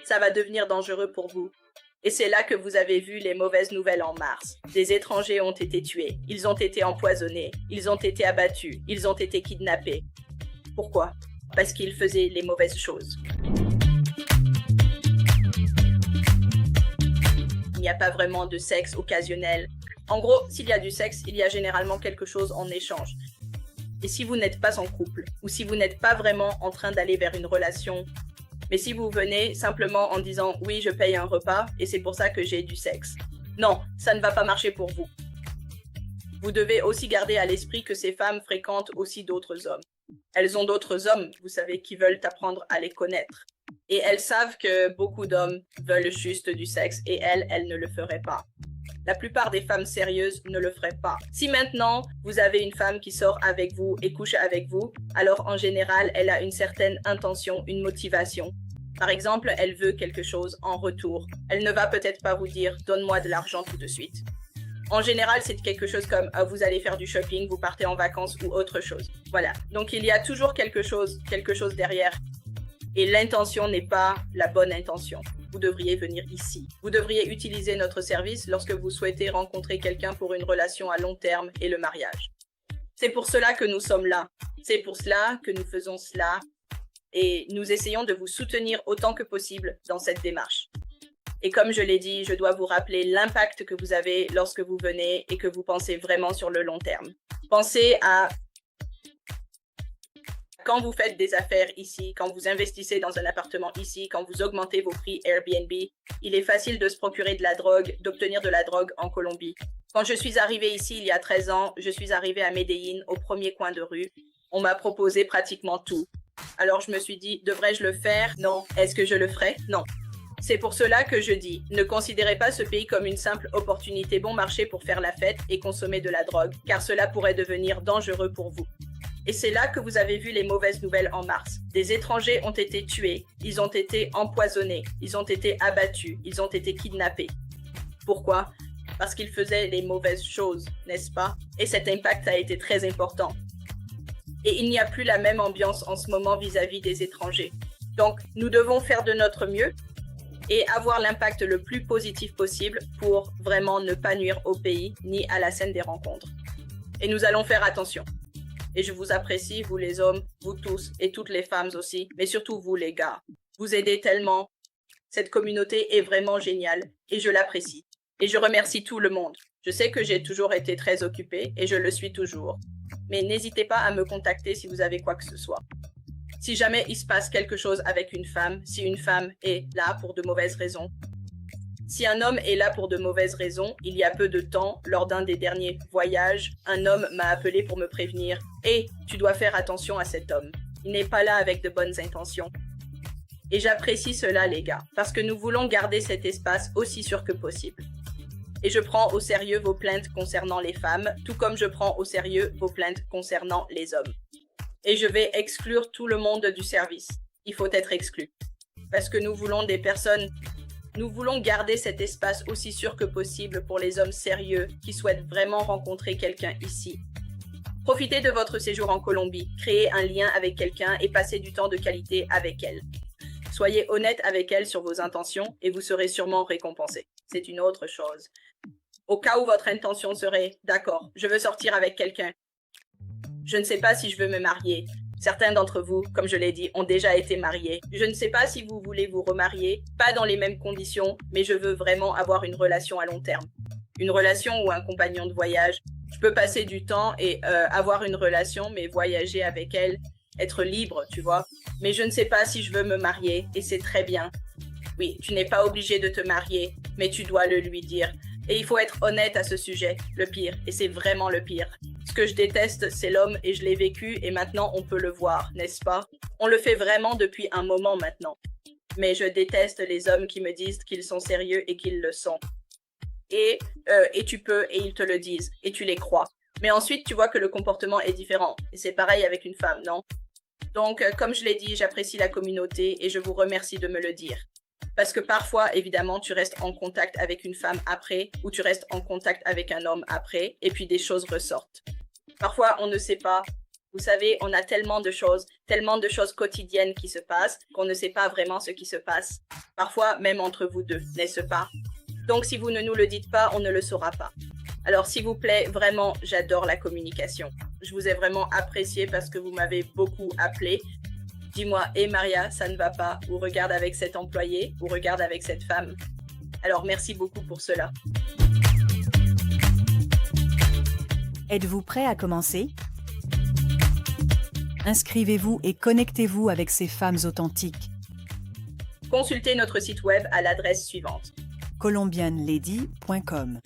Ça va devenir dangereux pour vous. Et c'est là que vous avez vu les mauvaises nouvelles en mars. Des étrangers ont été tués, ils ont été empoisonnés, ils ont été abattus, ils ont été kidnappés. Pourquoi? Parce qu'ils faisaient les mauvaises choses. Il n'y a pas vraiment de sexe occasionnel. En gros, s'il y a du sexe, il y a généralement quelque chose en échange. Et si vous n'êtes pas en couple, ou si vous n'êtes pas vraiment en train d'aller vers une relation, mais si vous venez simplement en disant « oui, je paye un repas et c'est pour ça que j'ai du sexe », non, ça ne va pas marcher pour vous. Vous devez aussi garder à l'esprit que ces femmes fréquentent aussi d'autres hommes. Elles ont d'autres hommes, vous savez, qui veulent apprendre à les connaître. Et elles savent que beaucoup d'hommes veulent juste du sexe et elles ne le feraient pas. La plupart des femmes sérieuses ne le feraient pas. Si maintenant, vous avez une femme qui sort avec vous et couche avec vous, alors en général, elle a une certaine intention, une motivation. Par exemple, elle veut quelque chose en retour. Elle ne va peut-être pas vous dire « donne-moi de l'argent tout de suite ». En général, c'est quelque chose comme « vous allez faire du shopping, vous partez en vacances » ou autre chose. Voilà. Donc, il y a toujours quelque chose derrière. Et l'intention n'est pas la bonne intention. Vous devriez venir ici. Vous devriez utiliser notre service lorsque vous souhaitez rencontrer quelqu'un pour une relation à long terme et le mariage. C'est pour cela que nous sommes là. C'est pour cela que nous faisons cela. Et nous essayons de vous soutenir autant que possible dans cette démarche. Et comme je l'ai dit, je dois vous rappeler l'impact que vous avez lorsque vous venez et que vous pensez vraiment sur le long terme. Pensez à quand vous faites des affaires ici, quand vous investissez dans un appartement ici, quand vous augmentez vos prix Airbnb, il est facile de se procurer de la drogue, d'obtenir de la drogue en Colombie. Quand je suis arrivée ici il y a 13 ans, je suis arrivée à Medellín, au premier coin de rue. On m'a proposé pratiquement tout. Alors je me suis dit, devrais-je le faire? Non. Est-ce que je le ferai? Non. C'est pour cela que je dis, ne considérez pas ce pays comme une simple opportunité bon marché pour faire la fête et consommer de la drogue, car cela pourrait devenir dangereux pour vous. Et c'est là que vous avez vu les mauvaises nouvelles en mars. Des étrangers ont été tués, ils ont été empoisonnés, ils ont été abattus, ils ont été kidnappés. Pourquoi? Parce qu'ils faisaient les mauvaises choses, n'est-ce pas? Et cet impact a été très important. Et il n'y a plus la même ambiance en ce moment vis-à-vis des étrangers. Donc, nous devons faire de notre mieux et avoir l'impact le plus positif possible pour vraiment ne pas nuire au pays ni à la scène des rencontres. Et nous allons faire attention. Et je vous apprécie, vous les hommes, vous tous et toutes les femmes aussi, mais surtout vous les gars. Vous aidez tellement. Cette communauté est vraiment géniale et je l'apprécie. Et je remercie tout le monde. Je sais que j'ai toujours été très occupée et je le suis toujours. Mais n'hésitez pas à me contacter si vous avez quoi que ce soit. Si jamais il se passe quelque chose avec une femme, si une femme est là pour de mauvaises raisons, si un homme est là pour de mauvaises raisons, il y a peu de temps, lors d'un des derniers voyages, un homme m'a appelé pour me prévenir « Hé, tu dois faire attention à cet homme. Il n'est pas là avec de bonnes intentions. » Et j'apprécie cela, les gars, parce que nous voulons garder cet espace aussi sûr que possible. Et je prends au sérieux vos plaintes concernant les femmes, tout comme je prends au sérieux vos plaintes concernant les hommes. Et je vais exclure tout le monde du service. Il faut être exclu. Parce que nous voulons des personnes... Nous voulons garder cet espace aussi sûr que possible pour les hommes sérieux qui souhaitent vraiment rencontrer quelqu'un ici. Profitez de votre séjour en Colombie, créez un lien avec quelqu'un et passez du temps de qualité avec elle. Soyez honnête avec elle sur vos intentions et vous serez sûrement récompensé. C'est une autre chose. Au cas où votre intention serait « D'accord, je veux sortir avec quelqu'un. Je ne sais pas si je veux me marier. » Certains d'entre vous, comme je l'ai dit, ont déjà été mariés. Je ne sais pas si vous voulez vous remarier, pas dans les mêmes conditions, mais je veux vraiment avoir une relation à long terme. Une relation ou un compagnon de voyage. Je peux passer du temps et avoir une relation, mais voyager avec elle, être libre, tu vois. Mais je ne sais pas si je veux me marier, et c'est très bien. Oui, tu n'es pas obligé de te marier, mais tu dois le lui dire. Et il faut être honnête à ce sujet, le pire, et c'est vraiment le pire. Ce que je déteste, c'est l'homme, et je l'ai vécu, et maintenant on peut le voir, n'est-ce pas? On le fait vraiment depuis un moment maintenant. Mais je déteste les hommes qui me disent qu'ils sont sérieux et qu'ils le sont. Et tu peux, et ils te le disent, et tu les crois. Mais ensuite, tu vois que le comportement est différent, et c'est pareil avec une femme, non? Donc, comme je l'ai dit, j'apprécie la communauté, et je vous remercie de me le dire. Parce que parfois, évidemment, tu restes en contact avec une femme après, ou tu restes en contact avec un homme après, et puis des choses ressortent. Parfois, on ne sait pas, Vous savez, on a tellement de choses quotidiennes qui se passent qu'on ne sait pas vraiment ce qui se passe. Parfois, même entre vous deux, n'est-ce pas? Donc, si vous ne nous le dites pas, on ne le saura pas. Alors, s'il vous plaît, vraiment, j'adore la communication. Je vous ai vraiment apprécié parce que vous m'avez beaucoup appelé. Dis-moi, hé Maria, ça ne va pas, ou regarde avec cet employé, ou regarde avec cette femme. Alors, merci beaucoup pour cela. Êtes-vous prêt à commencer? Inscrivez-vous et connectez-vous avec ces femmes authentiques. Consultez notre site web à l'adresse suivante. colombianlady.com